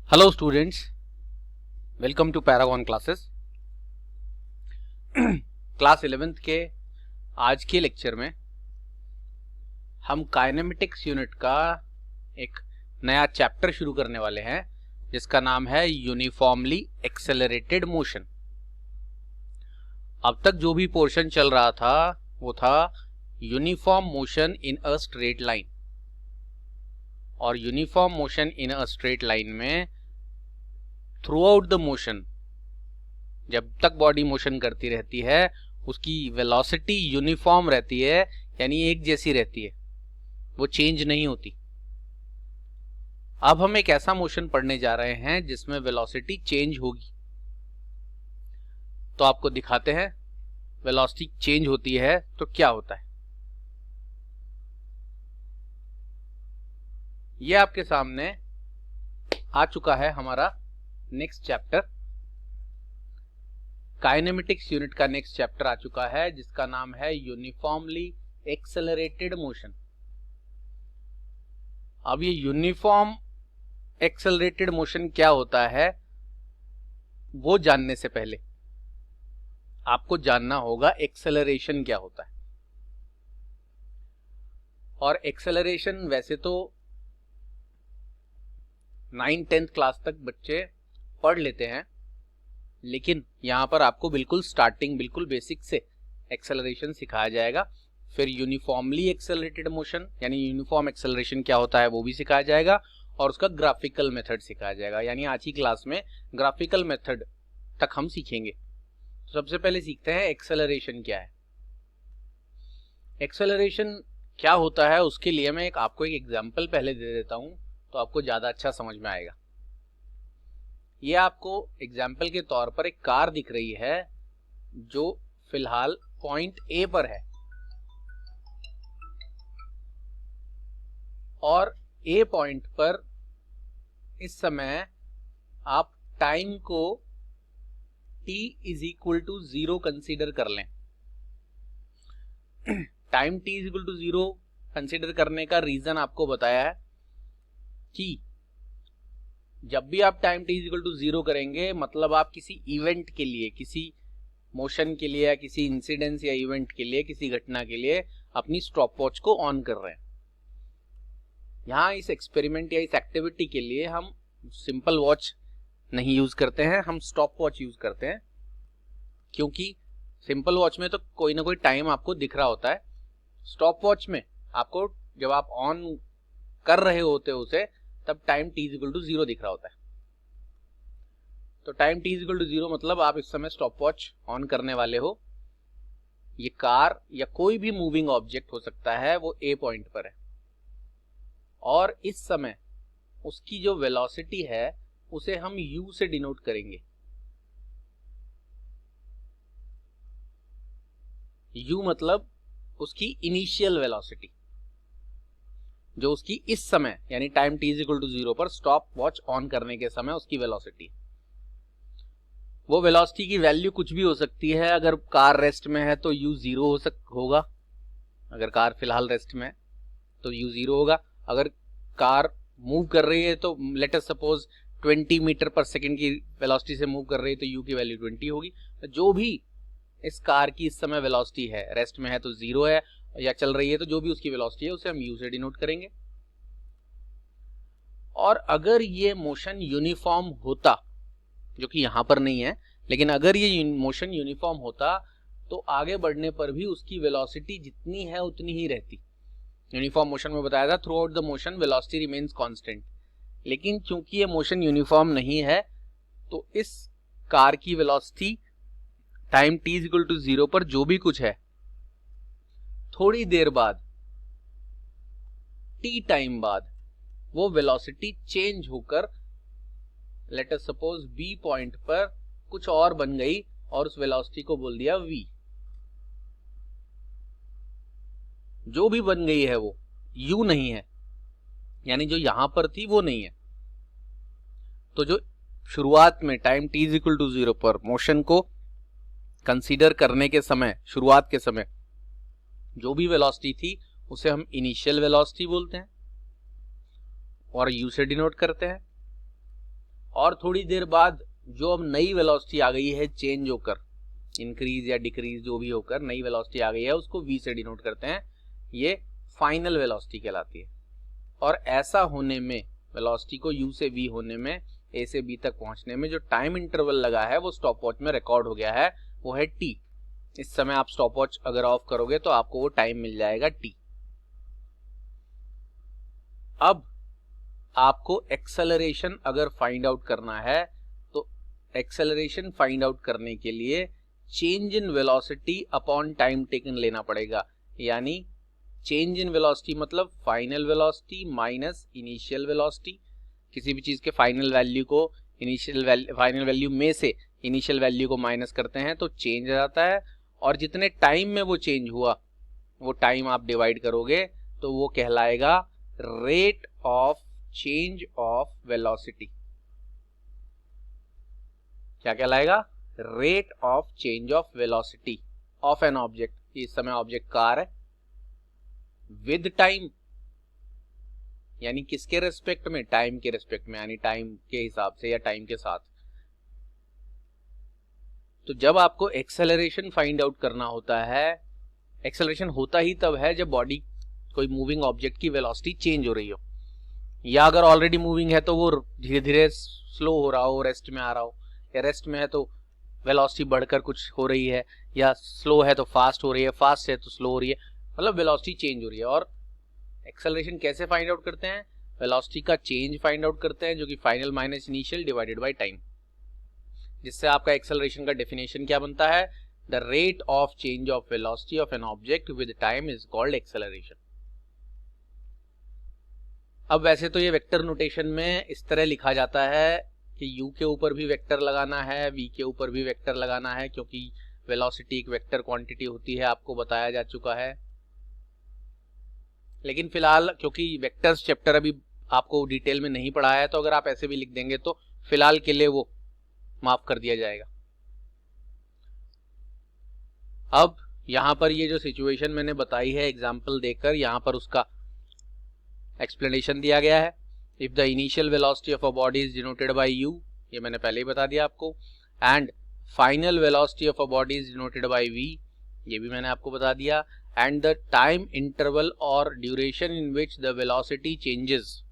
Hello students, welcome to Paragon classes. Class 11th के आज के लेक्चर में हम काइनेमेटिक्स यूनिट का एक नया चैप्टर शुरू करने वाले हैं जिसका नाम है यूनिफॉर्मली एक्सेलरेटेड मोशन। अब तक जो भी पोर्शन चल रहा था वो था uniform motion in a straight line, और uniform motion in a straight line में थ्रू आउट द मोशन, जब तक बॉडी मोशन करती रहती है उसकी वेलोसिटी यूनिफॉर्म रहती है, यानी एक जैसी रहती है, वो चेंज नहीं होती। अब हम एक ऐसा मोशन पढ़ने जा रहे हैं जिसमें वेलोसिटी चेंज होगी। तो आपको दिखाते हैं वेलोसिटी चेंज होती है तो क्या होता है। ये आपके सामने आ चुका है हमारा नेक्स्ट चैप्टर, काइनेमेटिक्स यूनिट का नेक्स्ट चैप्टर आ चुका है जिसका नाम है यूनिफॉर्मली एक्सेलरेटेड मोशन। अब ये यूनिफॉर्म एक्सेलरेटेड मोशन क्या होता है वो जानने से पहले आपको जानना होगा एक्सेलरेशन क्या होता है। और एक्सेलरेशन वैसे तो 9-10th क्लास तक बच्चे पढ़ लेते हैं, लेकिन यहां पर आपको बिल्कुल स्टार्टिंग, बिल्कुल बेसिक से एक्सेलरेशन सिखाया जाएगा। फिर यूनिफॉर्मली एक्सेलरेटेड मोशन यानी यूनिफॉर्म एक्सेलरेशन क्या होता है वो भी सिखाया जाएगा, और उसका ग्राफिकल मेथड सिखाया जाएगा। यानी आज की क्लास में ग्राफिकल मेथड तक हम सीखेंगे। तो सबसे पहले सीखते हैं एक्सेलरेशन क्या है। एक्सेलरेशन क्या होता है उसके लिए मैं आपको एक एग्जाम्पल पहले दे देता हूं तो आपको ज्यादा अच्छा समझ में आएगा। ये आपको एग्जाम्पल के तौर पर एक कार दिख रही है जो फिलहाल पॉइंट ए पर है, और ए पॉइंट पर इस समय आप टाइम को t is equal to 0 consider कर लें। Time t is equal to 0 consider करने का रीजन आपको बताया है कि जब भी आप time t is equal to 0 करेंगे मतलब आप किसी इवेंट के लिए, किसी मोशन के लिए या किसी इंसिडेंस या इवेंट के लिए, किसी घटना के लिए अपनी स्टॉप वॉच को ऑन कर रहे हैं। यहाँ इस एक्सपेरिमेंट या इस एक्टिविटी के लिए हम सिंपल वॉच नहीं यूज करते हैं, हम स्टॉप वॉच यूज करते हैं, क्योंकि सिंपल वॉच में तो कोई ना कोई टाइम आपको दिख रहा होता है। स्टॉप वॉच में आपको जब आप ऑन कर रहे होते हो उसे, तब time t is equal to 0 दिख रहा होता है। तो time t is equal to 0 मतलब आप इस समय स्टॉप वॉच ऑन करने वाले हो। ये कार या कोई भी मूविंग ऑब्जेक्ट हो सकता है, वो ए पॉइंट पर है, और इस समय उसकी जो वेलोसिटी है उसे हम u से डिनोट करेंगे। u मतलब उसकी इनिशियल वेलोसिटी, जो उसकी इस समय यानी time t is equal to 0 पर स्टॉप वॉच ऑन करने के समय उसकी वेलोसिटी। वो वेलोसिटी की वैल्यू कुछ भी हो सकती है। अगर कार रेस्ट में है तो u 0 होगा, अगर कार फिलहाल रेस्ट में है तो u 0 होगा। अगर कार मूव कर रही है तो late us suppose 20 metre per second की वेलोसिटी से मूव कर रही है तो u की वैल्यू 20 होगी। जो भी इस कार की इस समय वेलोसिटी है, रेस्ट में है तो 0 है, या चल रही है तो जो भी उसकी वेलोसिटी है उसे हम u से डिनोट करेंगे। और अगर ये मोशन यूनिफॉर्म होता, जो कि यहां पर नहीं है, लेकिन अगर ये मोशन यूनिफॉर्म होता तो आगे बढ़ने पर भी उसकी वेलोसिटी जितनी है उतनी ही रहती। यूनिफॉर्म मोशन में बताया था through out the motion velocity remains constant, लेकिन चूंकि ये मोशन यूनिफॉर्म नहीं है तो इस कार की velocity time t is equal to 0 पर जो भी कुछ है, थोड़ी देर बाद, t टाइम बाद, वो वेलोसिटी चेंज होकर late us suppose b point पर कुछ और बन गई और उस वेलोसिटी को बोल दिया v। जो भी बन गई है वो u नहीं है, यानी जो यहां पर थी वो नहीं है। तो जो शुरुआत में time t is equal to 0 पर मोशन को कंसीडर करने के समय, शुरुआत के समय जो भी वेलोसिटी थी उसे हम इनिशियल वेलोसिटी बोलते हैं और u से डिनोट करते हैं। और थोड़ी देर बाद जो अब नई वेलोसिटी आ गई है चेंज होकर, इंक्रीज या डिक्रीज जो भी होकर नई वेलोसिटी आ गई है, उसको v से डिनोट करते हैं, ये फाइनल वेलोसिटी कहलाती है। और ऐसा होने में, वेलोसिटी को u से v होने में, a से b तक पहुंचने में जो टाइम इंटरवल लगा है वो स्टॉपवॉच में रिकॉर्ड हो गया है, वो है t। इस समय आप स्टॉपवॉच अगर ऑफ करोगे तो आपको वो टाइम मिल जाएगा t। अब आपको एक्सेलरेशन अगर फाइंड आउट करना है तो एक्सेलरेशन फाइंड आउट करने के लिए change in velocity upon time taken लेना पड़ेगा। यानी चेंज इन वेलोसिटी मतलब final velocity minus initial velocity. किसी भी चीज के फाइनल वैल्यू को फाइनल वैल्यू में से इनिशियल वैल्यू को माइनस करते हैं तो चेंज आ जाता है, और जितने टाइम में वो चेंज हुआ वो टाइम आप डिवाइड करोगे तो वो कहलाएगा rate of change of velocity. क्या कहलाएगा? Rate of change of velocity of an object. इस समय ऑब्जेक्ट कार है, विद टाइम यानी किसके रेस्पेक्ट में? टाइम के रेस्पेक्ट में, यानी टाइम के हिसाब से या टाइम के साथ। तो जब आपको एक्सेलरेशन फाइंड आउट करना होता है, एक्सेलरेशन होता ही तब है जब बॉडी, कोई मूविंग ऑब्जेक्ट की वेलोसिटी चेंज हो रही हो, या अगर ऑलरेडी मूविंग है तो वो धीरे धीरे स्लो हो रहा हो, रेस्ट में आ रहा हो, या रेस्ट में है तो वेलोसिटी बढ़कर कुछ हो रही है, या स्लो है तो फास्ट हो रही है, फास्ट है तो स्लो हो रही है, मतलब वेलोसिटी चेंज हो रही है। और एक्सेलरेशन कैसे फाइंड आउट करते हैं? वेलोसिटी का चेंज फाइंड आउट करते हैं, जो कि final minus initial divided by time, जिससे आपका एक्सेलरेशन का डेफिनेशन क्या बनता है? The rate of change of velocity of an object with time is called acceleration. अब वैसे तो ये वेक्टर नोटेशन में इस तरह लिखा जाता है कि u के ऊपर भी वेक्टर लगाना है, v के ऊपर भी वेक्टर लगाना है, क्योंकि वेलोसिटी एक वेक्टर क्वांटिटी होती है, आपको बताया जा चुका है। लेकिन फिलहाल क्योंकि वेक्टर्स चैप्टर अभी आपको डिटेल में नहीं पढ़ा है, तो अगर आप ऐसे भी लिख देंगे तो फिलहाल के लिए वो माफ कर दिया जाएगा। अब यहां पर ये जो सिचुएशन मैंने बताई है एग्जाम्पल देकर, यहां पर उसका एक्सप्लेनेशन दिया गया है। If the initial velocity of a body is denoted by u, ये मैंने पहले ही बता दिया आपको, and final velocity of a body is denoted by v, ये भी मैंने आपको बता दिया, एंड द टाइम इंटरवल और duration in which the velocity changes,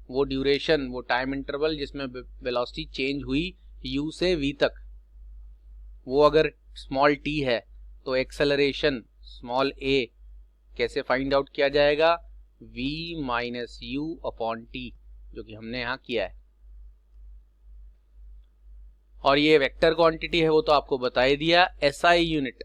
वो ड्यूरेशन, वो टाइम इंटरवल जिसमें वेलोसिटी चेंज हुई u से v तक, वो अगर स्मॉल t है तो एक्सेलरेशन स्मॉल a कैसे फाइंड आउट किया जाएगा? v minus u upon t, जो कि हमने यहां किया है। और ये वेक्टर क्वांटिटी है वो तो आपको बता ही दिया। SI यूनिट,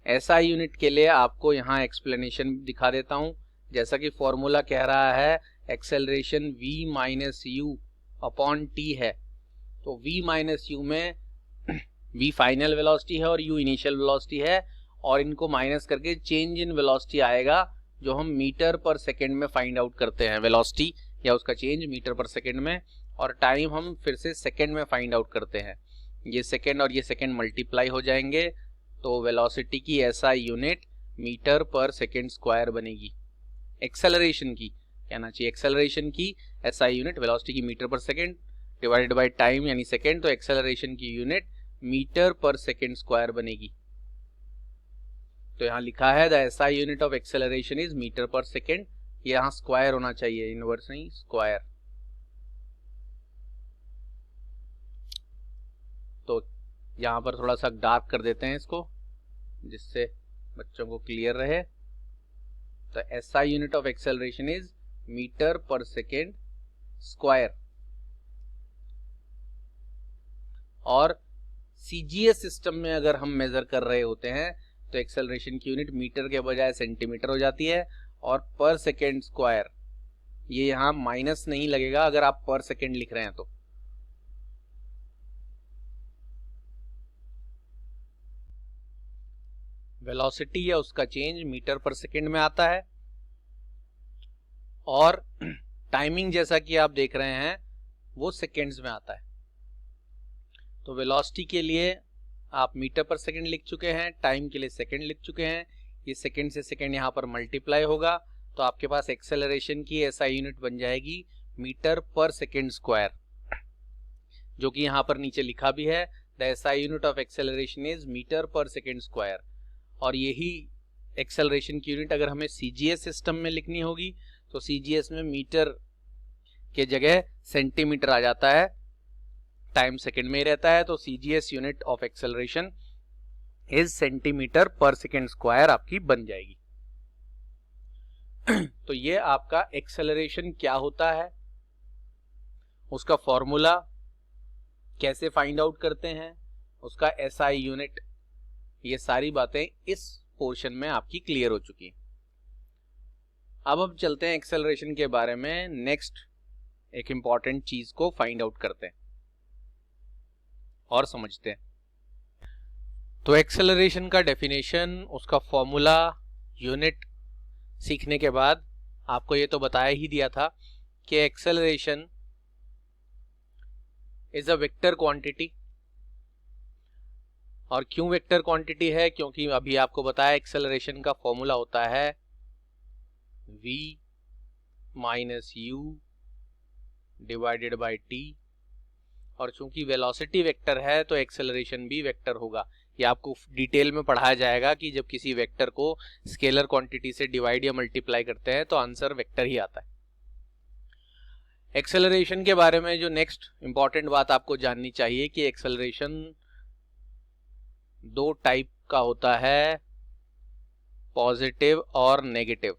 SI यूनिट के लिए आपको यहां एक्सप्लेनेशन दिखा देता हूं। जैसा कि फॉर्मूला कह रहा है acceleration v minus u upon t है, तो v माइनस u में v फाइनल वेलोसिटी है और u इनिशियल वेलोसिटी है, और इनको माइनस करके चेंज इन वेलोसिटी आएगा, जो हम मीटर पर सेकेंड में फाइंड आउट करते हैं, वेलोसिटी या उसका चेंज मीटर पर सेकेंड में, और टाइम हम फिर से सेकेंड में फाइंड आउट करते हैं। ये सेकेंड और ये सेकेंड मल्टीप्लाई हो जाएंगे तो वेलोसिटी की SI unit metre per second square बनेगी। एक्सेलरेशन की कहना चाहिए, एक्सेलरेशन की SI यूनिट वेलोसिटी की metre per second divided by time यानी सेकेंड, तो एक्सेलरेशन की unit metre per second square बनेगी। तो यहाँ लिखा है the SI unit of acceleration is metre per second, ये यहाँ स्क्वायर होना चाहिए, इनवर्स नहीं, स्क्वायर। तो यहाँ पर थोड़ा सा डार्क कर देते हैं इसको, जिससे बच्चों को क्लियर रहे। तो SI unit of acceleration is metre per second square. और CGS सिस्टम में अगर हम मेजर कर रहे होते हैं तो एक्सेलरेशन की यूनिट मीटर के बजाय सेंटीमीटर हो जाती है, और पर सेकेंड स्क्वायर, ये यहां माइनस नहीं लगेगा अगर आप पर सेकेंड लिख रहे हैं तो। वेलोसिटी या उसका चेंज मीटर पर सेकेंड में आता है, और टाइमिंग जैसा कि आप देख रहे हैं वो सेकेंड्स में आता है। तो वेलोसिटी के लिए आप मीटर पर सेकेंड लिख चुके हैं, टाइम के लिए सेकेंड लिख चुके हैं, ये सेकेंड से सेकेंड यहाँ पर मल्टीप्लाई होगा, तो आपके पास एक्सेलरेशन की SI यूनिट बन जाएगी मीटर पर सेकेंड स्क्वायर। जो कि यहाँ पर नीचे लिखा भी है, the SI unit of acceleration is metre per second square. और यही एक्सेलरेशन की यूनिट अगर हमें CGS सिस्टम में लिखनी होगी तो CGS में मीटर के जगह सेंटीमीटर आ जाता है, टाइम सेकेंड में रहता है, तो CGS unit of acceleration is centimetre पर सेकेंड स्क्वायर आपकी बन जाएगी। तो ये आपका एक्सेलरेशन क्या होता है, उसका फॉर्मूला कैसे फाइंड आउट करते हैं, उसका SI यूनिट, ये सारी बातें इस पोर्शन में आपकी क्लियर हो चुकी हैं। अब हम चलते हैं एक्सेलरेशन के बारे में नेक्स्ट एक इंपॉर्टेंट चीज को फाइंड आउट करते हैं और समझते हैं। तो एक्सेलरेशन का डेफिनेशन, उसका फॉर्मूला, यूनिट सीखने के बाद आपको ये तो बताया ही दिया था कि acceleration is a vector quantity. और क्यों वेक्टर क्वांटिटी है, क्योंकि अभी आपको बताया एक्सेलरेशन का फॉर्मूला होता है v minus u divided by t, और चूंकि वेलोसिटी वेक्टर है तो एक्सेलरेशन भी वेक्टर होगा। ये आपको डिटेल में पढ़ाया जाएगा कि जब किसी वेक्टर को स्केलर क्वांटिटी से डिवाइड या मल्टीप्लाई करते हैं तो आंसर वेक्टर ही आता है। एक्सेलरेशन के बारे में जो नेक्स्ट इंपॉर्टेंट बात आपको जाननी चाहिए कि एक्सेलरेशन दो टाइप का होता है, पॉजिटिव और नेगेटिव।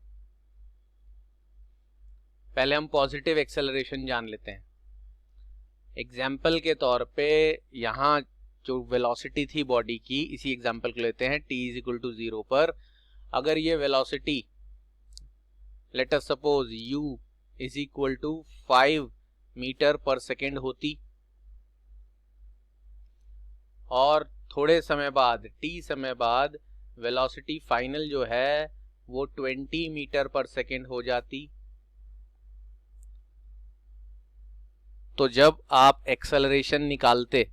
पहले हम पॉजिटिव एक्सेलरेशन जान लेते हैं। एग्जाम्पल के तौर पे यहाँ जो वेलोसिटी थी बॉडी की, इसी एग्जाम्पल को लेते हैं, t इज इक्वल टू 0 पर अगर ये velocity let us suppose u is equal to 5 metre per second होती और थोड़े समय बाद, t समय बाद, वेलोसिटी फाइनल जो है वो 20 मीटर पर सेकेंड हो जाती, तो जब आप एक्सेलरेशन निकालते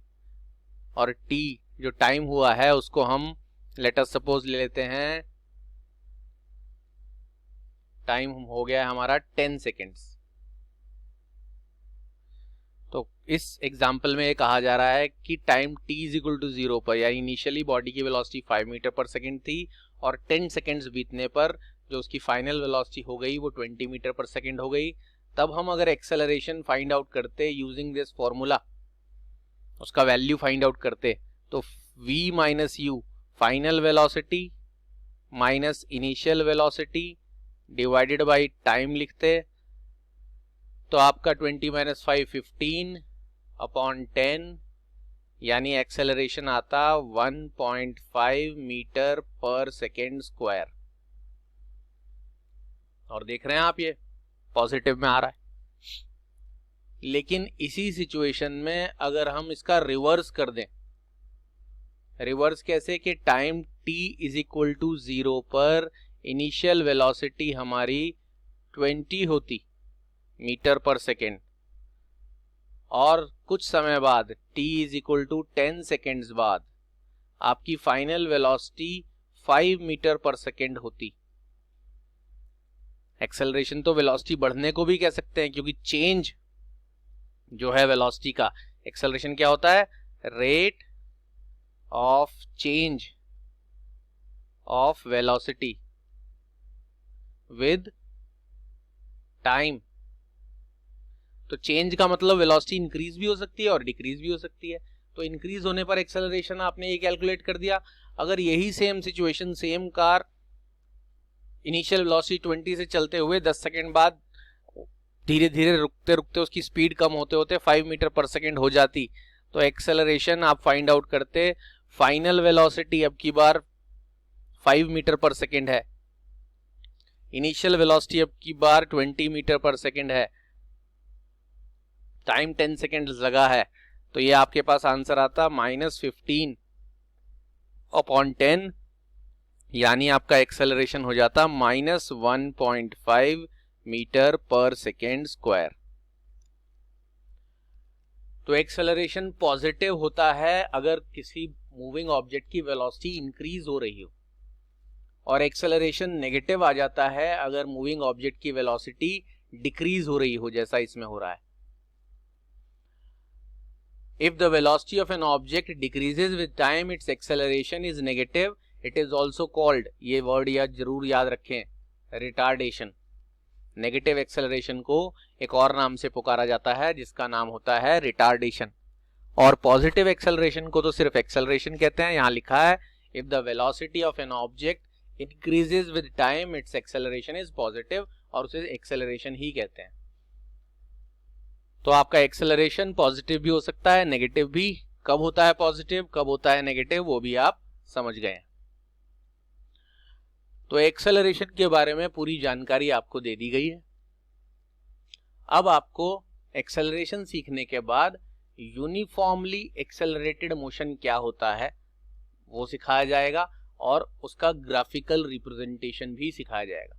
और t जो टाइम हुआ है उसको हम लेट अस सपोज ले लेते हैं, टाइम हो गया है हमारा 10 सेकेंड्स। तो इस एग्जाम्पल में ये कहा जा रहा है कि time t is equal to 0 पर, यानी इनिशियली बॉडी की वेलोसिटी 5 मीटर पर सेकेंड थी और 10 सेकेंड्स बीतने पर जो उसकी फाइनल वेलोसिटी हो गई वो 20 मीटर पर सेकेंड हो गई। तब हम अगर एक्सेलरेशन फाइंड आउट करते यूजिंग दिस फॉर्मूला, उसका वैल्यू फाइंड आउट करते, तो v minus u final velocity minus initial velocity divided by time लिखते, तो आपका 20 माइनस 5 15 अपॉन 10, यानी एक्सेलरेशन आता 1.5 मीटर पर सेकेंड स्क्वायर। और देख रहे हैं आप ये पॉजिटिव में आ रहा है। लेकिन इसी सिचुएशन में अगर हम इसका रिवर्स कर दें, रिवर्स कैसे कि time t is equal to 0 पर इनिशियल वेलोसिटी हमारी 20 होती मीटर पर सेकेंड और कुछ समय बाद t is equal to 10 seconds बाद आपकी final velocity 5 metre per second होती। एक्सेलरेशन तो वेलोसिटी बढ़ने को भी कह सकते हैं, क्योंकि चेंज जो है वेलोसिटी का, एक्सेलरेशन क्या होता है, rate of change of velocity with time. तो चेंज का मतलब वेलोसिटी इंक्रीज भी हो सकती है और डिक्रीज भी हो सकती है। तो इंक्रीज होने पर एक्सेलरेशन आपने ये कैलकुलेट कर दिया। अगर यही same situation, same car initial velocity 20 से चलते हुए 10 सेकेंड बाद धीरे धीरे रुकते रुकते उसकी स्पीड कम होते होते 5 मीटर पर सेकेंड हो जाती, तो एक्सेलरेशन आप फाइंड आउट करते, फाइनल वेलोसिटी अब की बार 5 मीटर पर सेकेंड है, इनिशियल वेलोसिटी अब की बार 20 मीटर पर सेकेंड है, टाइम 10 सेकेंड लगा है, तो ये आपके पास आंसर आता -15 अपॉन 10, यानी आपका एक्सेलरेशन हो जाता -1.5 मीटर पर सेकेंड स्क्वायर। तो एक्सेलरेशन पॉजिटिव होता है अगर किसी मूविंग ऑब्जेक्ट की वेलोसिटी इंक्रीज हो रही हो, और एक्सेलरेशन नेगेटिव आ जाता है अगर मूविंग ऑब्जेक्ट की वेलोसिटी डिक्रीज हो रही हो, जैसा इसमें हो रहा है। If the velocity of an object decreases with time, its acceleration is negative. It is also called, ये वर्ड जरूर याद रखें, रिटार्डेशन। नेगेटिव एक्सेलरेशन को एक और नाम से पुकारा जाता है जिसका नाम होता है रिटार्डेशन। और पॉजिटिव एक्सेलरेशन को तो सिर्फ एक्सेलरेशन कहते हैं। यहां लिखा है if the velocity of an object increases with time it's acceleration is positive, और उसे एक्सेलरेशन ही कहते हैं। तो आपका एक्सेलरेशन पॉजिटिव भी हो सकता है, नेगेटिव भी। कब होता है पॉजिटिव, कब होता है नेगेटिव, वो भी आप समझ गए हैं। तो एक्सेलरेशन के बारे में पूरी जानकारी आपको दे दी गई है। अब आपको एक्सेलरेशन सीखने के बाद यूनिफॉर्मली एक्सेलरेटेड मोशन क्या होता है वो सिखाया जाएगा, और उसका ग्राफिकल रिप्रेजेंटेशन भी सिखाया जाएगा।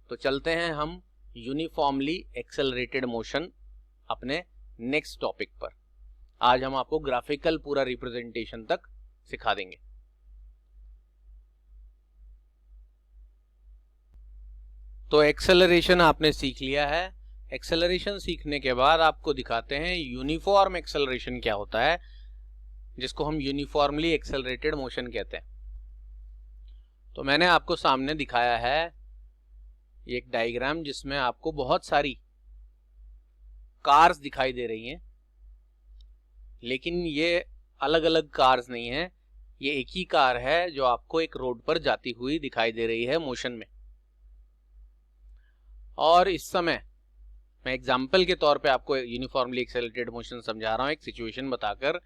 तो चलते हैं हम यूनिफॉर्मली एक्सेलरेटेड मोशन अपने नेक्स्ट टॉपिक पर। आज हम आपको ग्राफिकल पूरा रिप्रेजेंटेशन तक सिखा देंगे। तो एक्सेलरेशन आपने सीख लिया है। एक्सेलरेशन सीखने के बाद आपको दिखाते हैं यूनिफॉर्म एक्सेलरेशन क्या होता है, जिसको हम यूनिफॉर्मली एक्सेलरेटेड मोशन कहते हैं। तो मैंने आपको सामने दिखाया है एक डायग्राम जिसमें आपको बहुत सारी कार्स दिखाई दे रही हैं, लेकिन ये अलग अलग कार्स नहीं है, ये एक ही कार है जो आपको एक रोड पर जाती हुई दिखाई दे रही है मोशन में। और इस समय मैं एग्जाम्पल के तौर पे आपको यूनिफॉर्मली एक्सेलरेटेड मोशन समझा रहा हूं एक सिचुएशन बताकर।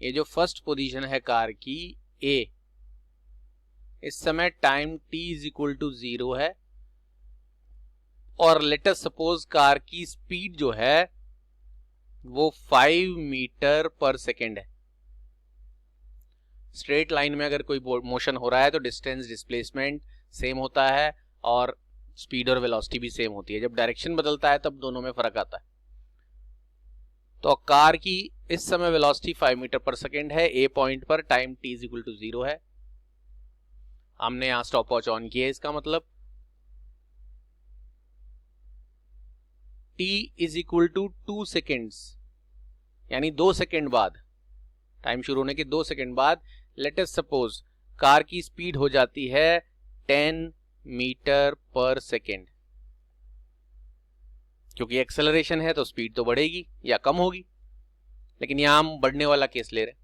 ये जो फर्स्ट पोजीशन है कार की ए, इस समय time t is equal to 0 है, और लेट अस सपोज कार की स्पीड जो है वो 5 मीटर पर सेकेंड है। स्ट्रेट लाइन में अगर कोई मोशन हो रहा है तो डिस्टेंस डिस्प्लेसमेंट सेम होता है और स्पीड और वेलोसिटी भी सेम होती है। जब डायरेक्शन बदलता है तब दोनों में फर्क आता है। तो कार की इस समय वेलोसिटी 5 मीटर पर सेकेंड है, ए पॉइंट पर time t is equal to 0 है। हमने यहां स्टॉप वॉच ऑन किया, इसका मतलब t is equal to 2 seconds, यानी 2 सेकेंड बाद, टाइम शुरू होने के 2 सेकेंड बाद लेट अस सपोज कार की स्पीड हो जाती है 10 मीटर पर सेकेंड। क्योंकि एक्सेलरेशन है तो स्पीड तो बढ़ेगी या कम होगी, लेकिन यहां हम बढ़ने वाला केस ले रहे हैं,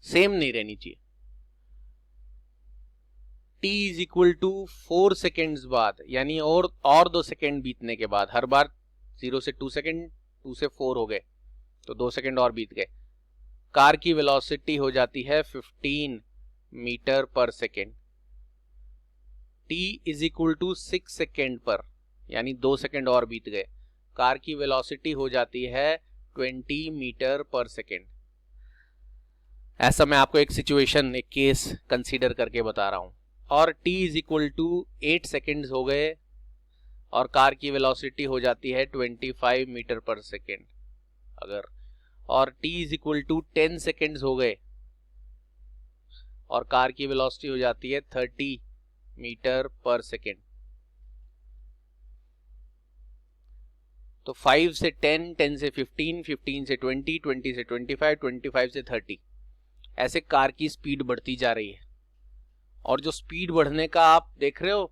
सेम नहीं रहनी चाहिए। t is equal to 4 seconds बाद, यानी और 2 सेकेंड बीतने के बाद, हर बार 0 से 2 सेकेंड, 2 से 4 हो गए तो 2 सेकेंड और बीत गए, कार की वेलोसिटी हो जाती है 15 metre per second. t is equal to 6 second पर, यानी 2 सेकेंड और बीत गए, कार की वेलोसिटी हो जाती है 20 मीटर पर सेकेंड। ऐसा मैं आपको एक सिचुएशन, एक केस कंसीडर करके बता रहा हूं। और t is equal to 8 seconds हो गए और कार की वेलोसिटी हो जाती है 25 मीटर पर सेकेंड अगर, और t is equal to 10 seconds हो गए और कार की वेलोसिटी हो जाती है 30 मीटर पर सेकेंड। तो 5 से 10, 10 से 15, 15 से 20, 20 से 25, 25 से 30, ऐसे कार की स्पीड बढ़ती जा रही है। और जो स्पीड बढ़ने का आप देख रहे हो,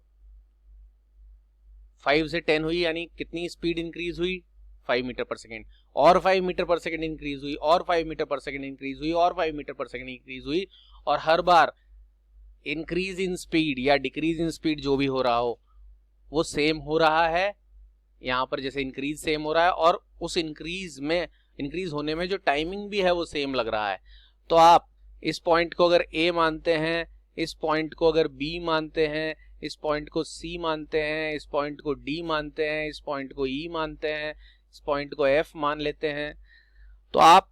5 से 10 हुई, यानी कितनी स्पीड इंक्रीज हुई, 5 मीटर पर सेकेंड, और 5 मीटर पर सेकेंड इंक्रीज हुई, और 5 मीटर पर सेकेंड इंक्रीज हुई, और 5 मीटर पर सेकेंड इंक्रीज हुई, और हर बार इंक्रीज इन स्पीड या डिक्रीज इन स्पीड जो भी हो रहा हो वो सेम हो रहा है। यहां पर जैसे इंक्रीज सेम हो रहा है, और उस इंक्रीज होने में जो टाइमिंग भी है वो सेम लग रहा है। तो आप इस पॉइंट को अगर A मानते हैं, इस पॉइंट को अगर B मानते हैं, इस पॉइंट को C मानते हैं, इस पॉइंट को D मानते हैं, इस पॉइंट को E मानते हैं, इस पॉइंट को F मान लेते हैं, तो आप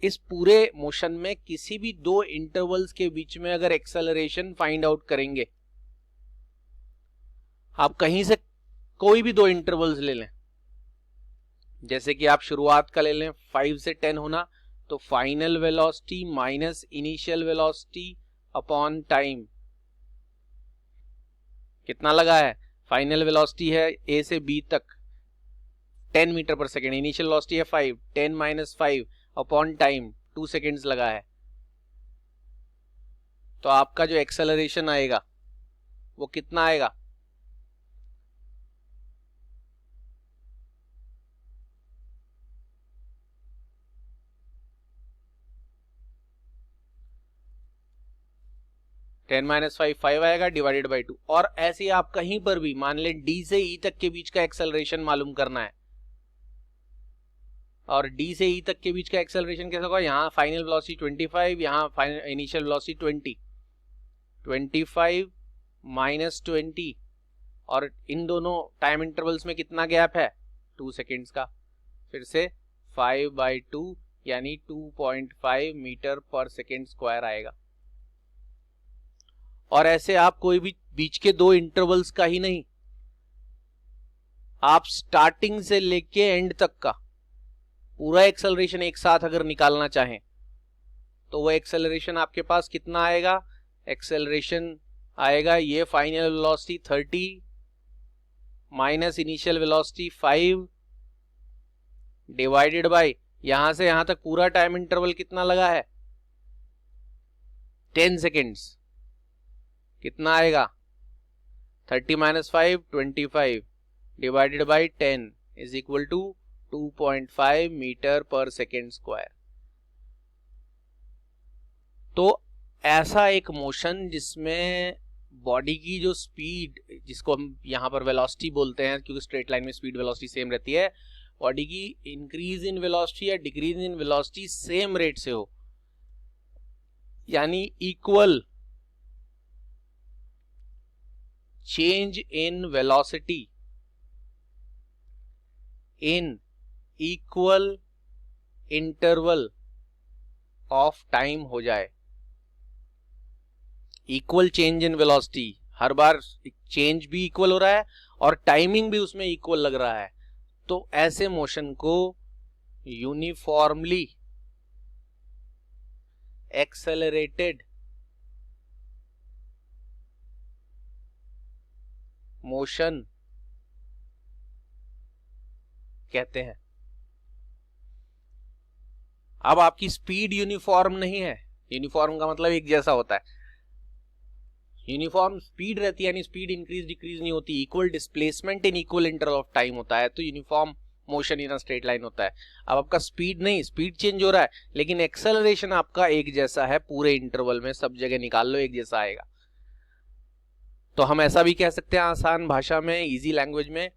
इस पूरे मोशन में किसी भी 2 इंटरवल्स के बीच में अगर एक्सेलरेशन फाइंड आउट करेंगे, आप कहीं से कोई भी 2 इंटरवल्स ले लें, जैसे कि आप शुरुआत का ले लें 5 से 10 होना, तो final velocity minus initial velocity upon time कितना लगा है, फाइनल वेलोसिटी है A से B तक 10 metre per second, initial velocity है 5, 10 माइनस 5 अपॉन टाइम 2 सेकेंड्स लगा है, तो आपका जो एक्सेलरेशन आएगा वो कितना आएगा? टेन माइनस 5 आएगा डिवाइडेड बाई 2। और ऐसे आप कहीं पर भी मान लें डी से ई तक के बीच का एक्सेलरेशन मालूम करना है, और डी से ई तक के बीच का एक्सेलरेशन कैसा होगा? यहाँ फाइनल वेलोसिटी 25, यहाँ इनिशियल वेलोसिटी 20, 25 माइनस 20, और इन दोनों टाइम इंटरवल्स में कितना गैप है? 2 सेकेंड्स का। फिर से 5/2 यानी 2.5 मीटर पर सेकेंड स्क्वायर आएगा। और ऐसे आप कोई भी बीच के दो इंटरवल्स का ही नहीं, आप स्टार्टिंग से लेके एंड तक का पूरा एक्सेलरेशन एक साथ अगर निकालना चाहें तो वो एक्सेलरेशन आपके पास कितना आएगा? एक्सेलरेशन आएगा ये final velocity 30 minus initial velocity 5 divided by यहां से यहां तक पूरा टाइम इंटरवल कितना लगा है? 10 सेकेंड्स। कितना आएगा? 30 minus 5 25 divided by 10 is equal to 2.5 metre per second square. तो ऐसा एक मोशन जिसमें बॉडी की जो स्पीड, जिसको हम यहां पर वेलोसिटी बोलते हैं क्योंकि स्ट्रेट लाइन में स्पीड वेलोसिटी सेम रहती है, बॉडी की इंक्रीज इन वेलोसिटी या decrease in velocity same rate से हो, यानी equal change in velocity in equal interval of time हो जाए। Equal change in velocity, her bar change भी इक्वल हो रहा है और टाइमिंग भी उसमें इक्वल लग रहा है, तो ऐसे मोशन को यूनिफॉर्मली एक्सेलरेटेड मोशन कहते हैं। अब आपकी स्पीड यूनिफॉर्म नहीं है, यूनिफॉर्म का मतलब एक जैसा होता है, यूनिफॉर्म स्पीड रहती है यानी स्पीड इंक्रीज डिक्रीज नहीं होती, equal displacement in equal interval of time होता है, तो uniform motion in a straight line होता है। अब आपका स्पीड नहीं, स्पीड चेंज हो रहा है लेकिन एक्सेलरेशन आपका एक जैसा है, पूरे इंटरवल में सब जगह निकाल लो एक जैसा आएगा। तो हम ऐसा भी कह सकते हैं आसान भाषा में, इजी लैंग्वेज में,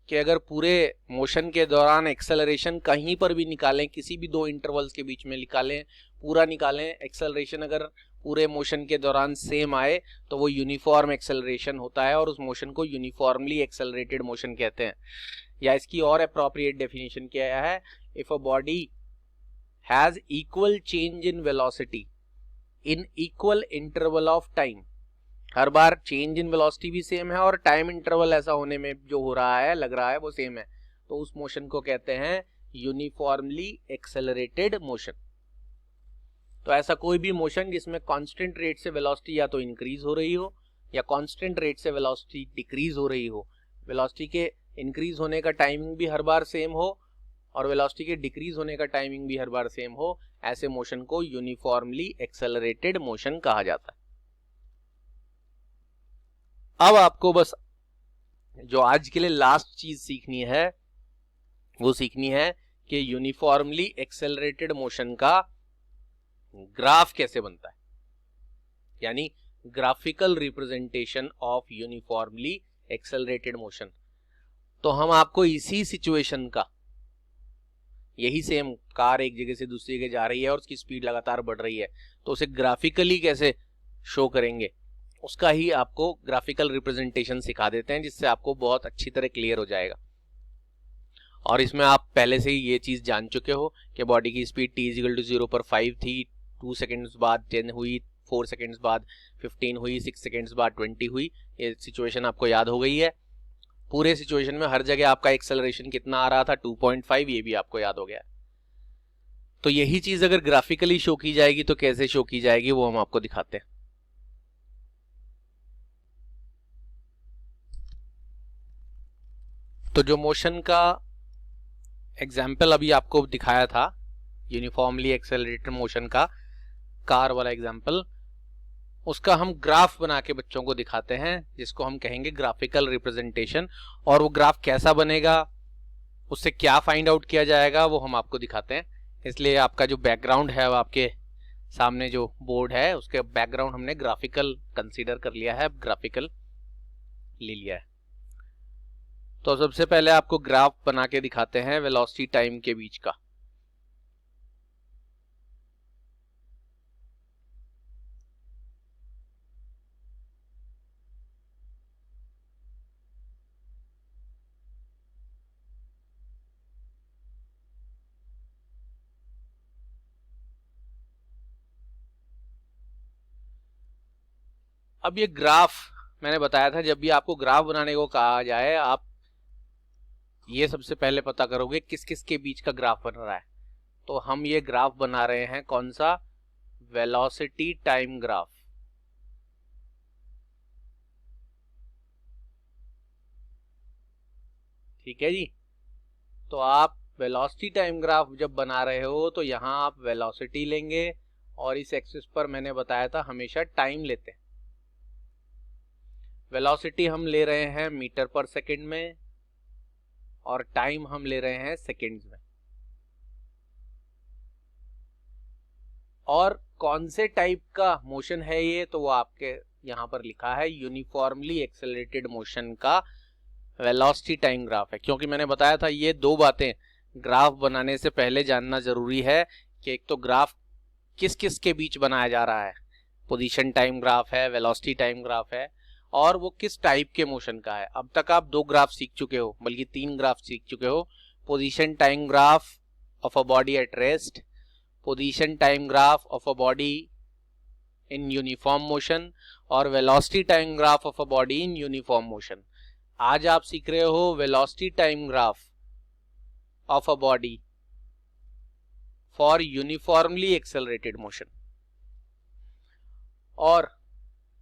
कि अगर पूरे मोशन के दौरान एक्सेलरेशन कहीं पर भी निकालें, किसी भी दो इंटरवल्स के बीच में निकालें, पूरा निकालें, एक्सेलरेशन अगर पूरे मोशन के दौरान सेम आए तो वो यूनिफॉर्म एक्सेलरेशन होता है और उस मोशन को यूनिफॉर्मली एक्सेलरेटेड मोशन कहते हैं। या इसकी और अप्रोप्रिएट डेफिनेशन क्या है? If a body has equal change in velocity in equal interval of time, her bar change in velocity भी सेम है और टाइम इंटरवल ऐसा होने में जो हो रहा है, लग रहा है, वो सेम है, तो उस मोशन को कहते हैं यूनिफॉर्मली एक्सेलरेटेड मोशन। तो ऐसा कोई भी मोशन जिसमें कांस्टेंट रेट से वेलोसिटी या तो इंक्रीज हो रही हो या कांस्टेंट रेट से वेलोसिटी डिक्रीज हो रही हो, वेलोसिटी के इंक्रीज होने का टाइमिंग भी हर बार सेम हो और वेलोसिटी के डिक्रीज होने का टाइमिंग भी हर बार सेम हो, ऐसे मोशन को यूनिफॉर्मली एक्सेलरेटेड मोशन कहा जाता है। अब आपको बस जो आज के लिए लास्ट चीज सीखनी है वो सीखनी है कि यूनिफॉर्मली एक्सेलरेटेड मोशन का ग्राफ कैसे बनता है, यानी graphical representation of uniformly accelerated motion. तो हम आपको इसी सिचुएशन का, यही सेम कार एक जगह से दूसरी जगह जा रही है और उसकी स्पीड लगातार बढ़ रही है, तो उसे ग्राफिकली कैसे शो करेंगे उसका ही आपको ग्राफिकल रिप्रेजेंटेशन सिखा देते हैं, जिससे आपको बहुत अच्छी तरह क्लियर हो जाएगा। और इसमें आप पहले से ही ये चीज जान चुके हो कि बॉडी की स्पीड t=0 पर 5 थी, 2 सेकेंड्स बाद 10 हुई, 4 सेकेंड्स बाद 15 हुई, 6 सेकेंड्स बाद 20 हुई। ये सिचुएशन आपको याद हो गई है। पूरे सिचुएशन में हर जगह आपका एक्सेलरेशन कितना आ रहा था? 2.5, ये भी आपको याद हो गया। तो यही चीज अगर ग्राफिकली शो की जाएगी तो कैसे शो की जाएगी वो हम आपको दिखाते हैं। तो जो मोशन का एग्जाम्पल अभी आपको दिखाया था यूनिफॉर्मली एक्सेलरेटेड मोशन का कार वाला एग्जाम्पल, उसका हम ग्राफ बना के बच्चों को दिखाते हैं जिसको हम कहेंगे ग्राफिकल रिप्रेजेंटेशन। और वो ग्राफ कैसा बनेगा, उससे क्या फाइंड आउट किया जाएगा, वो हम आपको दिखाते हैं। इसलिए आपका जो बैकग्राउंड है, वो आपके सामने जो बोर्ड है उसके बैकग्राउंड हमने ग्राफिकल कंसीडर कर लिया है, ग्राफिकल ले लिया है। तो सबसे पहले आपको ग्राफ बना के दिखाते हैं वेलोसिटी टाइम के बीच का। अब ये ग्राफ मैंने बताया था, जब भी आपको ग्राफ बनाने को कहा जाए आप ये सबसे पहले पता करोगे किस किस के बीच का ग्राफ बन रहा है। तो हम ये ग्राफ बना रहे हैं, कौन सा, वेलोसिटी टाइम ग्राफ। ठीक है जी। तो आप वेलोसिटी टाइम ग्राफ जब बना रहे हो तो यहां आप वेलोसिटी लेंगे और इस एक्सिस पर मैंने बताया था हमेशा टाइम लेते हैं। वेलोसिटी हम ले रहे हैं मीटर पर सेकंड में और टाइम हम ले रहे हैं सेकंड्स में। और कौन से टाइप का मोशन है ये, तो वो आपके यहां पर लिखा है यूनिफॉर्मली एक्सेलरेटेड मोशन का वेलोसिटी टाइम ग्राफ है। क्योंकि मैंने बताया था ये दो बातें ग्राफ बनाने से पहले जानना जरूरी है कि एक तो ग्राफ किस किस के बीच बनाया जा रहा है, पोजीशन टाइम ग्राफ है, वेलोसिटी टाइम ग्राफ है, और वो किस टाइप के मोशन का है। अब तक आप 2 ग्राफ सीख चुके हो, बल्कि 3 ग्राफ सीख चुके हो। Position time graph of a body at rest, position time graph of a body in uniform motion, और velocity time graph of a body in uniform motion. आज आप सीख रहे हो velocity time graph of a body for uniformly accelerated motion. और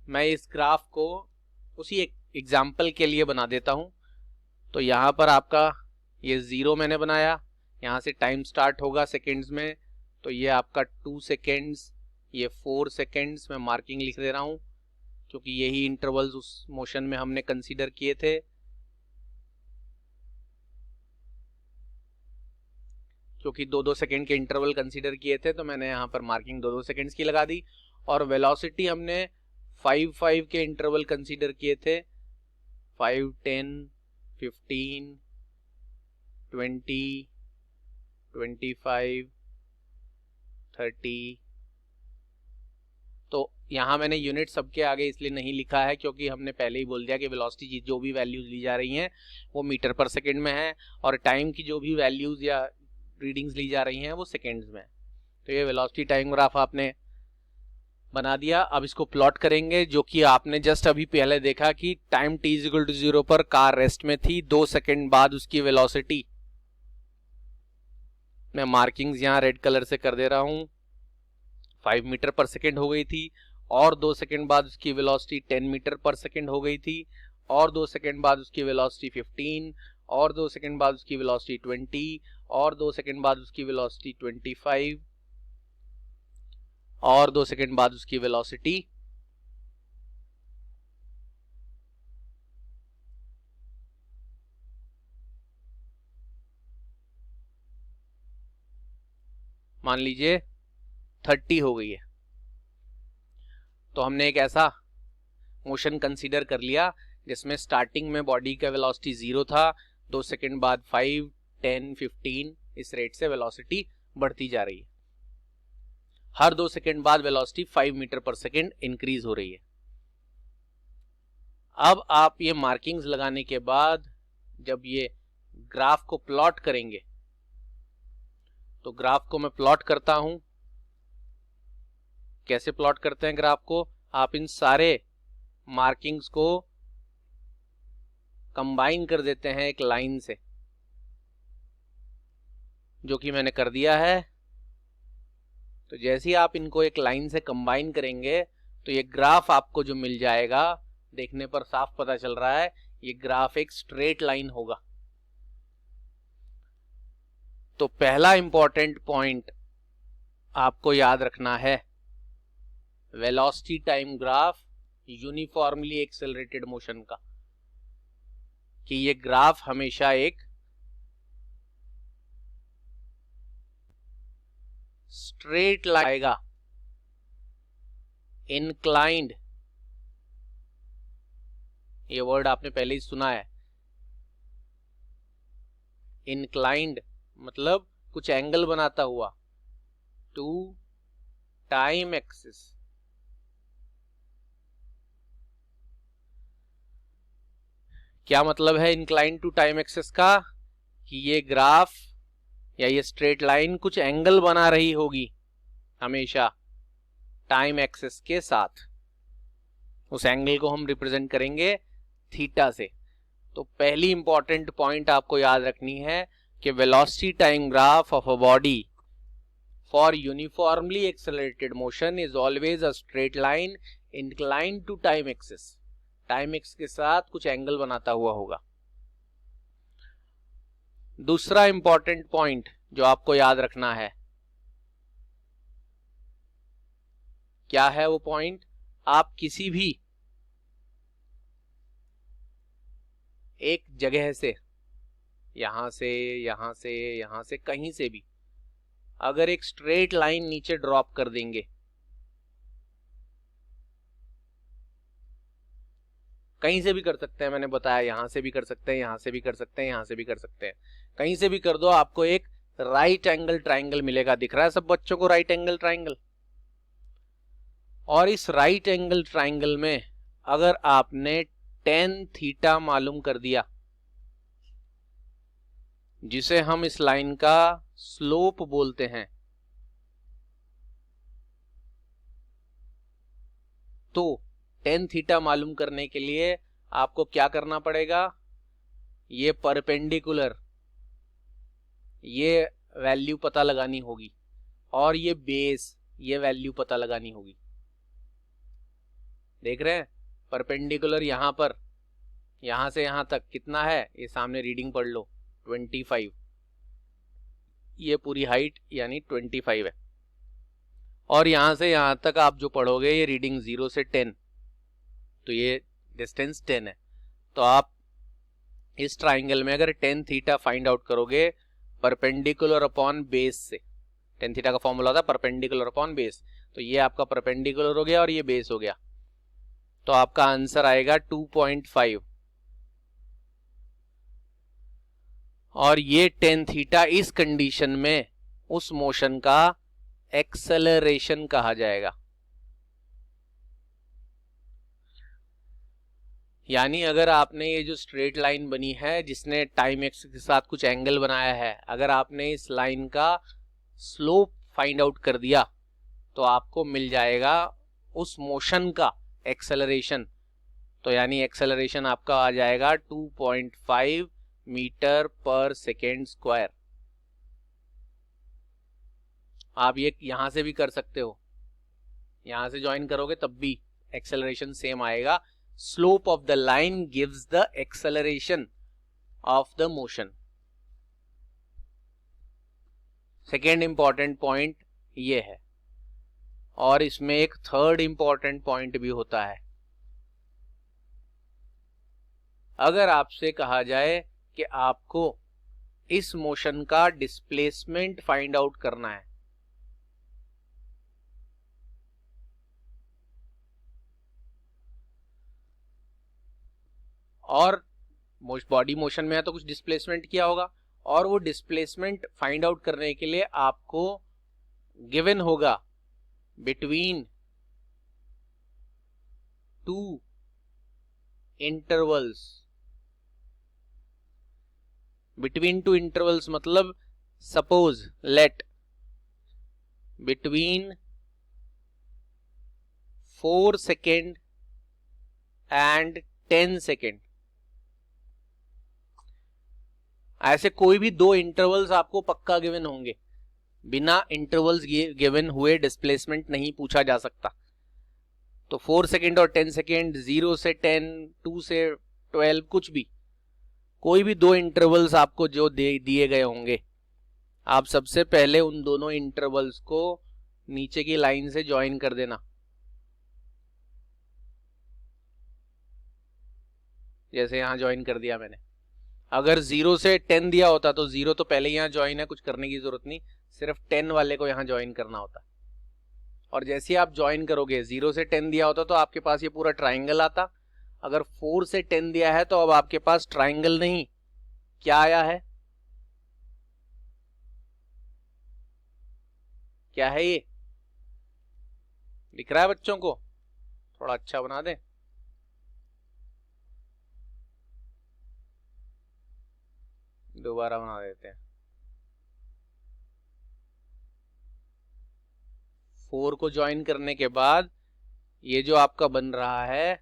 मैं इस graph को उसी एक एग्जाम्पल के लिए बना देता हूं। तो यहां पर आपका ये 0 मैंने बनाया, यहां से टाइम स्टार्ट होगा सेकेंड्स में, तो ये आपका 2 सेकेंड्स, ये 4 सेकेंड्स, मैं मार्किंग लिख दे रहा हूं क्योंकि यही इंटरवल्स उस मोशन में हमने कंसीडर किए थे। क्योंकि 2-2 सेकेंड के इंटरवल कंसीडर किए थे तो मैंने यहाँ पर मार्किंग 2-2 सेकेंड्स की लगा दी। और वेलोसिटी हमने 5-5 के इंटरवल कंसीडर किए थे, 5, 10, 15, 20, 25, 30। तो यहाँ मैंने यूनिट सबके आगे इसलिए नहीं लिखा है क्योंकि हमने पहले ही बोल दिया कि वेलोसिटी जो भी वैल्यूज ली जा रही हैं वो मीटर पर सेकेंड में है, और टाइम की जो भी वैल्यूज या रीडिंग्स ली जा रही हैं वो सेकेंड्स में। तो ये वेलोसिटी टाइम ग्राफ आपने बना दिया। अब इसको प्लॉट करेंगे, जो कि आपने जस्ट अभी पहले देखा कि टाइम t = 0 पर कार रेस्ट में थी, 2 सेकेंड बाद उसकी वेलोसिटी, मैं मार्किंग्स यहाँ रेड कलर से कर दे रहा हूं, 5 मीटर पर सेकेंड हो गई थी। और 2 सेकेंड बाद उसकी वेलोसिटी 10 मीटर पर सेकेंड हो गई थी। और 2 सेकेंड बाद उसकी वेलोसिटी 15, और 2 सेकेंड बाद उसकी वेलोसिटी 20, और 2 सेकेंड बाद उसकी वेलोसिटी 25, और 2 सेकेंड बाद उसकी वेलोसिटी 30 हो गई है। तो हमने एक ऐसा मोशन कंसीडर कर लिया जिसमें स्टार्टिंग में बॉडी का वेलोसिटी 0 था, 2 सेकेंड बाद 5, 10, 15 इस रेट से वेलोसिटी बढ़ती जा रही है। हर 2 सेकेंड बाद velocity 5 metre per second increase हो रही है। अब आप ये मार्किंग्स लगाने के बाद जब ये ग्राफ को प्लॉट करेंगे, तो ग्राफ को मैं प्लॉट करता हूं। कैसे प्लॉट करते हैं ग्राफ को, आप इन सारे मार्किंग्स को कंबाइन कर देते हैं एक लाइन से, जो कि मैंने कर दिया है। तो जैसे ही आप इनको एक लाइन से कंबाइन करेंगे तो ये ग्राफ आपको जो मिल जाएगा, देखने पर साफ पता चल रहा है ये ग्राफ एक स्ट्रेट लाइन होगा। तो पहला इंपॉर्टेंट पॉइंट आपको याद रखना है, velocity time graph uniformly accelerated motion का, कि ये ग्राफ हमेशा एक स्ट्रेट लाइन आएगा, इंक्लाइंड, ये वर्ड आपने पहले ही सुना है, इंक्लाइंड मतलब कुछ एंगल बनाता हुआ, टू टाइम एक्सिस। क्या मतलब है इंक्लाइंड टू टाइम एक्सिस का? कि ये ग्राफ या ये स्ट्रेट लाइन कुछ एंगल बना रही होगी हमेशा टाइम एक्सिस के साथ। उस एंगल को हम रिप्रेजेंट करेंगे थीटा से। तो पहली इंपॉर्टेंट पॉइंट आपको याद रखनी है कि velocity time graph of a body for uniformly accelerated motion is always a straight line inclined to time axis. Time axis के साथ कुछ एंगल बनाता हुआ होगा। दूसरा इंपॉर्टेंट पॉइंट जो आपको याद रखना है, क्या है वो पॉइंट? आप किसी भी एक जगह से, यहां से, यहां से, यहां से, कहीं से भी अगर एक स्ट्रेट लाइन नीचे ड्रॉप कर देंगे, कहीं से भी कर सकते हैं, मैंने बताया यहां से भी कर सकते हैं, यहां से भी कर सकते हैं, यहां से भी कर सकते हैं, कहीं से भी कर दो, आपको एक राइट एंगल ट्राइंगल मिलेगा। दिख रहा है सब बच्चों को राइट एंगल ट्राइंगल? और इस राइट एंगल ट्राइंगल में अगर आपने tan थीटा मालूम कर दिया, जिसे हम इस लाइन का स्लोप बोलते हैं, तो tan थीटा मालूम करने के लिए आपको क्या करना पड़ेगा? ये परपेंडिकुलर, ये वैल्यू पता लगानी होगी, और ये बेस, ये वैल्यू पता लगानी होगी। देख रहे हैं परपेंडिकुलर यहां पर, यहां से यहां तक कितना है, ये सामने रीडिंग पढ़ लो 25, ये पूरी हाइट यानी 25 है, और यहां से यहां तक आप जो पढ़ोगे ये रीडिंग 0 से 10, तो ये डिस्टेंस 10 है। तो आप इस ट्राइंगल में अगर tan थीटा फाइंड आउट करोगे परपेंडिकुलर अपॉन बेस से, tan थीटा का फॉर्मूला था परपेंडिकुलर अपॉन बेस, तो ये आपका परपेंडिकुलर हो गया और ये बेस हो गया, तो आपका आंसर आएगा 2.5। और ये tan थीटा इस कंडीशन में उस मोशन का एक्सेलरेशन कहा जाएगा। यानी अगर आपने ये जो स्ट्रेट लाइन बनी है जिसने टाइम एक्सिस के साथ कुछ एंगल बनाया है, अगर आपने इस लाइन का स्लोप फाइंड आउट कर दिया तो आपको मिल जाएगा उस मोशन का एक्सेलरेशन। तो यानी एक्सेलरेशन आपका आ जाएगा 2.5 मीटर पर सेकेंड स्क्वायर। आप ये यहां से भी कर सकते हो, यहां से ज्वाइन करोगे तब भी एक्सेलरेशन सेम आएगा। Slope of the line gives the acceleration of the motion. Second important point ये है, और इसमें एक थर्ड इंपॉर्टेंट पॉइंट भी होता है। अगर आपसे कहा जाए कि आपको इस मोशन का डिस्प्लेसमेंट फाइंड आउट करना है, और बॉडी मोशन में है तो कुछ डिस्प्लेसमेंट किया होगा, और वो डिस्प्लेसमेंट फाइंड आउट करने के लिए आपको गिवन होगा between two intervals. Between two intervals मतलब suppose let between 4 second and 10 second, ऐसे कोई भी दो इंटरवल्स आपको पक्का गिवन होंगे। बिना इंटरवल्स गिवन हुए डिस्प्लेसमेंट नहीं पूछा जा सकता। तो 4 सेकेंड और 10 सेकेंड, 0 से 10, 2 से 12, कुछ भी, कोई भी दो इंटरवल्स आपको जो दिए गए होंगे, आप सबसे पहले उन दोनों इंटरवल्स को नीचे की लाइन से ज्वाइन कर देना। जैसे यहां ज्वाइन कर दिया मैंने। अगर 0 से 10 दिया होता तो 0 तो पहले यहां ज्वाइन है, कुछ करने की जरूरत नहीं, सिर्फ 10 वाले को यहां ज्वाइन करना होता। और जैसे आप ज्वाइन करोगे, 0 से 10 दिया होता तो आपके पास ये पूरा ट्राइंगल आता। अगर 4 से 10 दिया है तो अब आपके पास ट्राइंगल नहीं, क्या आया है, क्या है ये, दिख रहा है बच्चों को? थोड़ा अच्छा बना दें। दोबारा बना देते हैं। 4 को ज्वाइन करने के बाद ये जो आपका बन रहा है,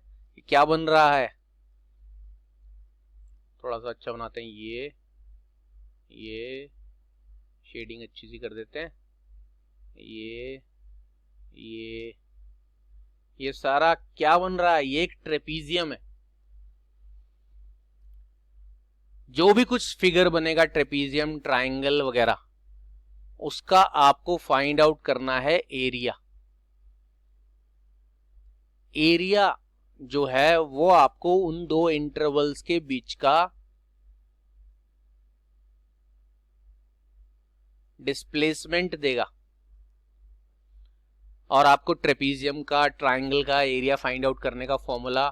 क्या बन रहा है, थोड़ा सा अच्छा बनाते हैं। ये शेडिंग अच्छी सी कर देते हैं। ये सारा क्या बन रहा है, ये एक ट्रेपीजियम है। जो भी कुछ फिगर बनेगा, ट्रेपीजियम, ट्राइंगल वगैरह, उसका आपको फाइंड आउट करना है एरिया। एरिया जो है वो आपको उन दो इंटरवल्स के बीच का डिस्प्लेसमेंट देगा। और आपको ट्रेपीजियम का, ट्राइंगल का एरिया फाइंड आउट करने का फॉर्मूला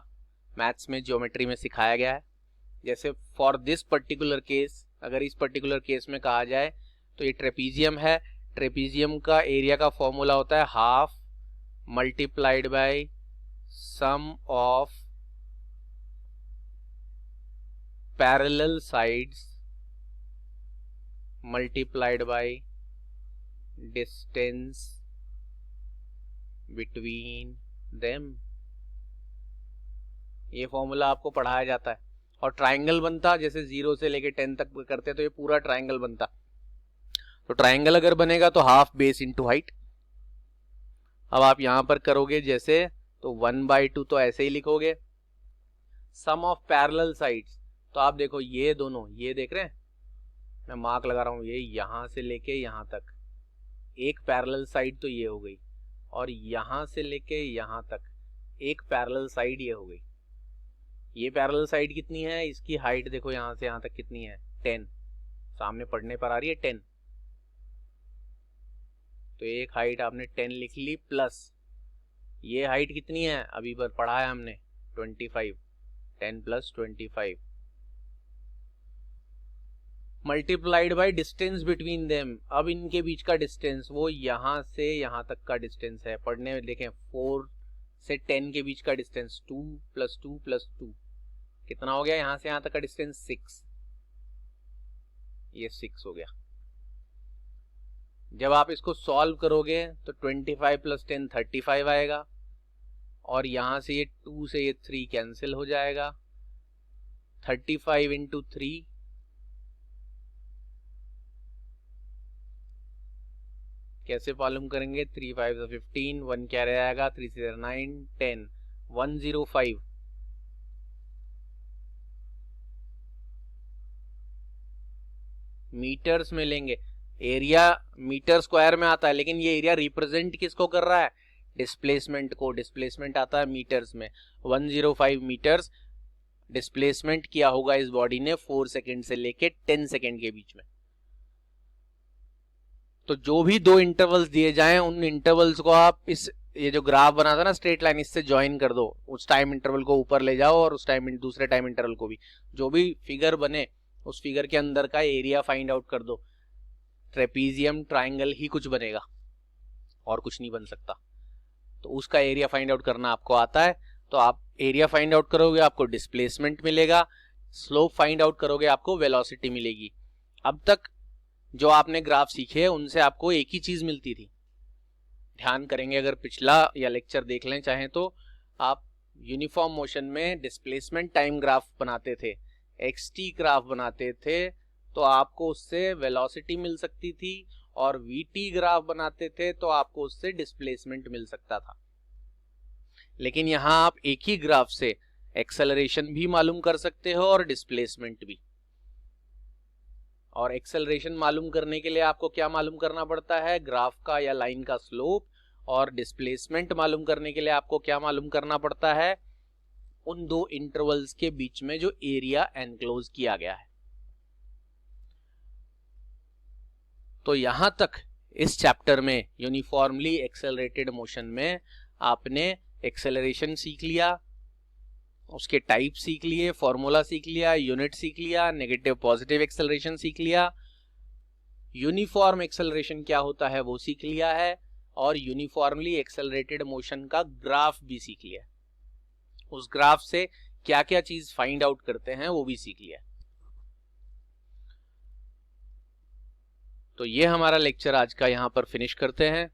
मैथ्स में, ज्योमेट्री में सिखाया गया है। जैसे फॉर दिस पर्टिकुलर केस, अगर इस पर्टिकुलर केस में कहा जाए तो ये ट्रेपीजियम है। ट्रेपीजियम का एरिया का फॉर्मूला होता है half multiplied by sum of parallel sides multiplied by distance between them. ये फॉर्मूला आपको पढ़ाया जाता है। और ट्राइंगल बनता, जैसे 0 से लेके 10 तक करते तो ये पूरा ट्राइंगल बनता। तो ट्राइंगल अगर बनेगा तो हाफ बेस इंटू हाइट। अब आप यहां पर करोगे जैसे, तो 1/2 तो ऐसे ही लिखोगे। सम ऑफ पैरेलल साइड्स, तो आप देखो ये दोनों, ये देख रहे हैं, मैं मार्क लगा रहा हूं, ये यहां से लेके यहां तक एक पैरेलल साइड तो ये हो गई, और यहां से लेके यहां तक एक पैरेलल साइड ये हो गई। ये पैरेलल साइड कितनी है, इसकी हाइट देखो यहां से यहां तक कितनी है, 10, सामने पढ़ने पर आ रही है 10। तो एक हाइट आपने 10 लिख ली, प्लस ये हाइट कितनी है, अभी पर पढ़ा है हमने 25, 10 plus 25 multiplied by distance between them. अब इनके बीच का डिस्टेंस वो यहां से यहां तक का डिस्टेंस है। पढ़ने में देखें, 4 से 10 के बीच का डिस्टेंस 2 + 2 + 2 कितना हो गया, यहां से यहां तक का डिस्टेंस 6, ये 6 हो गया। जब आप इसको सॉल्व करोगे तो 25 + 10 35 आएगा, और यहां से ये 2 से ये 3 कैंसिल हो जाएगा। 35 × 3 कैसे मालूम करेंगे, 3 5 15, 1 क्या रह जाएगा, 3 से 9 10, 105। मीटर्स में लेंगे। एरिया मीटर स्क्वायर में आता है, लेकिन ये एरिया रिप्रेजेंट किसको कर रहा है, डिस्प्लेसमेंट को। डिस्प्लेसमेंट आता है मीटर्स में। 105 मीटर्स डिस्प्लेसमेंट किया होगा इस बॉडी ने 4 सेकेंड से लेके 10 सेकेंड के बीच में। तो जो भी दो इंटरवल्स दिए जाएं, उन इंटरवल्स को आप इस, ये जो ग्राफ बना था ना स्ट्रेट लाइन, इससे ज्वाइन कर दो। उस टाइम इंटरवल को ऊपर ले जाओ और उस टाइम दूसरे टाइम इंटरवल को भी। जो भी फिगर बने उस फिगर के अंदर का एरिया फाइंड आउट कर दो। ट्रेपीजियम, ट्राइंगल ही कुछ बनेगा और कुछ नहीं बन सकता। तो उसका एरिया फाइंड आउट करना आपको आता है। तो आप एरिया फाइंड आउट करोगे, आपको डिस्प्लेसमेंट मिलेगा। स्लोप फाइंड आउट करोगे, आपको वेलोसिटी मिलेगी। अब तक जो आपने ग्राफ सीखे उनसे आपको एक ही चीज मिलती थी। ध्यान करेंगे, अगर पिछला या लेक्चर देख लें चाहें तो, आप यूनिफॉर्म मोशन में डिस्प्लेसमेंट टाइम ग्राफ बनाते थे, xt ग्राफ बनाते थे, तो आपको उससे वेलोसिटी मिल सकती थी, और vt ग्राफ बनाते थे तो आपको उससे डिस्प्लेसमेंट मिल सकता था। लेकिन यहां आप एक ही ग्राफ से एक्सेलरेशन भी मालूम कर सकते हो और डिस्प्लेसमेंट भी। और एक्सेलरेशन मालूम करने के लिए आपको क्या मालूम करना पड़ता है, ग्राफ का या लाइन का स्लोप। और डिस्प्लेसमेंट मालूम करने के लिए आपको क्या मालूम करना पड़ता है, उन दो इंटरवल्स के बीच में जो एरिया एनक्लोज किया गया है। तो यहां तक इस चैप्टर में यूनिफॉर्मली एक्सेलरेटेड मोशन में आपने एक्सेलरेशन सीख लिया, उसके टाइप सीख लिए, फॉर्मूला सीख लिया, यूनिट सीख लिया, नेगेटिव पॉजिटिव एक्सेलरेशन सीख लिया, यूनिफॉर्म एक्सेलरेशन क्या होता है वो सीख लिया है, और यूनिफॉर्मली एक्सेलरेटेड मोशन का ग्राफ भी सीख लिया। उस ग्राफ से क्या क्या चीज फाइंड आउट करते हैं वो भी सीख लिया। तो ये हमारा लेक्चर आज का यहां पर फिनिश करते हैं।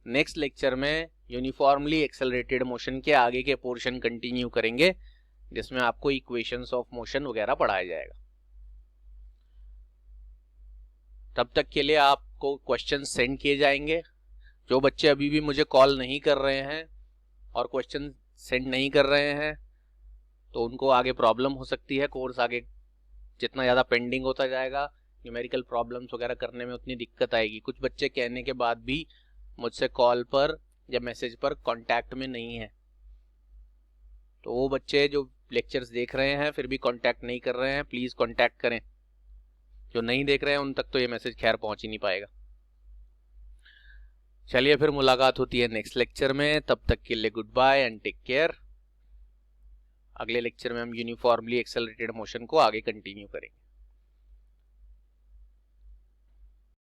नेक्स्ट लेक्चर में यूनिफॉर्मली एक्सेलरेटेड मोशन के आगे के पोर्शन कंटिन्यू करेंगे, जिसमें आपको इक्वेशंस ऑफ मोशन वगैरह पढ़ाया जाएगा। तब तक के लिए आपको क्वेश्चन सेंड किए जाएंगे। जो बच्चे अभी भी मुझे कॉल नहीं कर रहे हैं और क्वेश्चन सेंड नहीं कर रहे हैं, तो उनको आगे प्रॉब्लम हो सकती है। कोर्स आगे जितना ज़्यादा पेंडिंग होता जाएगा, न्यूमेरिकल प्रॉब्लम्स वगैरह करने में उतनी दिक्कत आएगी। कुछ बच्चे कहने के बाद भी मुझसे कॉल पर या मैसेज पर कांटेक्ट में नहीं है, तो वो बच्चे जो लेक्चर्स देख रहे हैं फिर भी कांटेक्ट नहीं कर रहे हैं, प्लीज़ कांटेक्ट करें। जो नहीं देख रहे हैं उन तक तो ये मैसेज खैर पहुंच ही नहीं पाएगा। चलिए फिर मुलाकात होती है नेक्स्ट लेक्चर में। तब तक के लिए good bye and take care. अगले लेक्चर में हम यूनिफॉर्मली एक्सेलरेटेड मोशन को आगे कंटिन्यू करेंगे।